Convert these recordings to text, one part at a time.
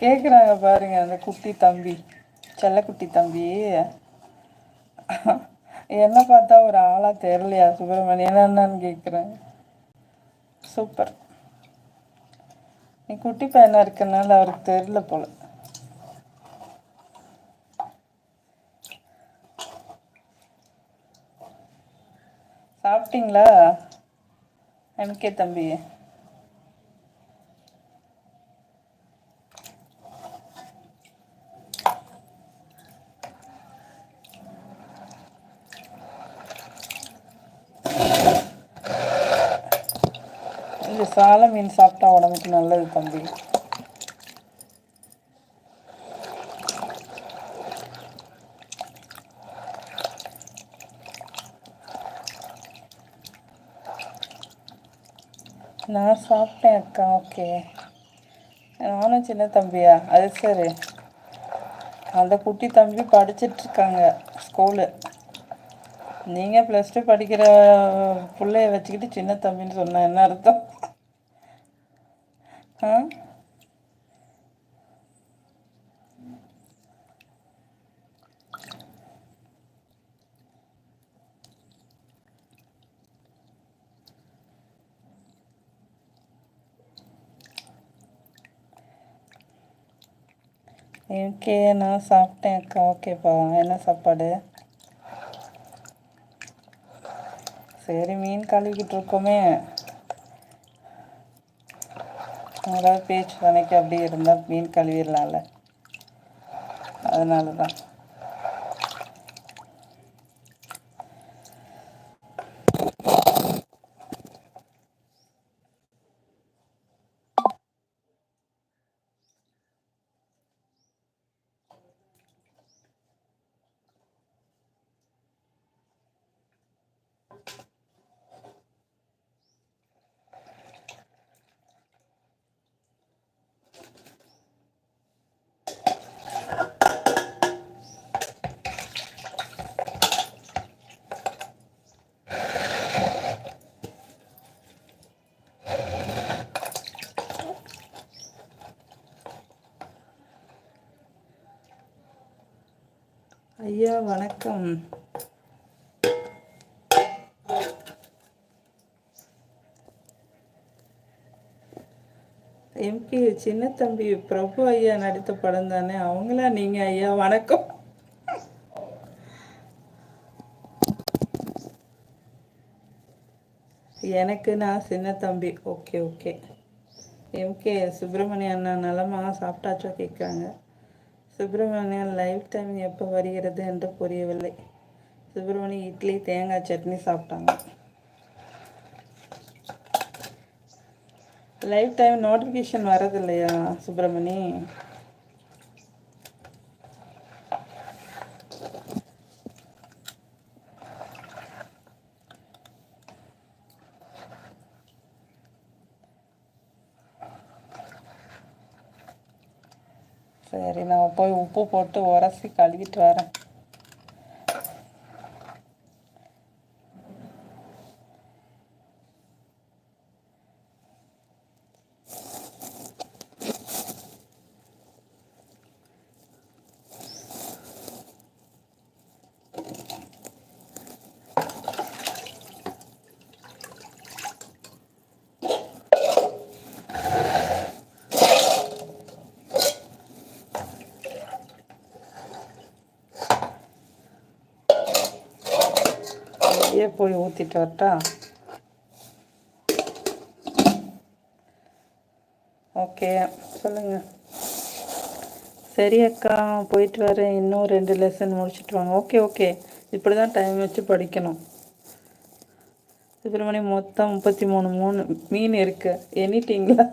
கேட்குறாங்க பாருங்க, அந்த குட்டி தம்பி, செல்லக்குட்டி தம்பி. என்ன பார்த்தா ஒரு ஆளா தெரியலையா சுப்பிரமணியன் என்னன்னு கேட்குறேன். சூப்பர். நீ குட்டி பையனா இருக்கனால அவருக்கு தெரியல போல. சாப்பிட்டீங்களா எம்கே தம்பி? இந்த சால மீன் சாப்பிட்டா உடம்புக்கு நல்லது தம்பி. நான் சாப்பிட்டேன் அக்கா. ஓகே, நானும் சின்ன தம்பியா? அது சரி. அந்த குட்டி தம்பி படிச்சிட்ருக்காங்க ஸ்கூலு. நீங்கள் +2 படிக்கிற பிள்ளைய வச்சுக்கிட்டு சின்ன தம்பின்னு சொன்ன என்ன அர்த்தம்? ஆ, ஓகே, நான் சாப்பிட்டேன் அக்கா. ஓகேப்பா, என்ன சாப்பாடு? சரி, மீன் கழுவிக்கிட்டு இருக்கோமே, அதாவது பேச்சு துணைக்கு அப்படி இருந்தால் மீன் கழுவிடலாம்ல, அதனால தான். ஐயா வணக்கம். எம்பி சின்ன தம்பி பிரபு ஐயா நடித்த படம் தானே, அவங்களா நீங்கள்? ஐயா வணக்கம். எனக்கு நான் சின்ன தம்பி. Okay okay. எம்கே சுப்பிரமணிய அண்ணா நலமா? சாப்பிட்டாச்சோ கேட்குறாங்க. சுப்பிரமணியன் லைஃப் டைம் எப்போ வருகிறது என்று புரியவில்லை. சுப்பிரமணியன் இட்லி தேங்காய் சட்னி சாப்பிட்டாங்க. லைஃப் டைம் நோட்டிஃபிகேஷன் வரதில்லையா சுப்பிரமணி? சரி, நான் போய் உப்பு போட்டு உரசி கழுவிட்டு வரேன். போய் ஊற்றிட்டு வரட்டா? ஓகே, சொல்லுங்கள். சரி அக்கா, போயிட்டு வரேன். இன்னும் 2 லெசன் முடிச்சுட்டு வாங்க. ஓகே ஓகே, இப்படி தான் டைம் வச்சு படிக்கணும். சுப்பிரமணியம் மொத்தம் 33 மீன் இருக்கு. எண்ணிட்டீங்களா?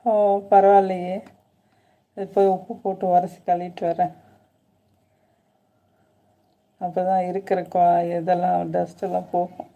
ஓ, பரவாயில்லையே. இது போய் உப்பு போட்டு உரசி கழுவிட்டு வரேன். அப்போ தான் இருக்கிற இதெல்லாம் டஸ்ட்டெல்லாம் போகும்.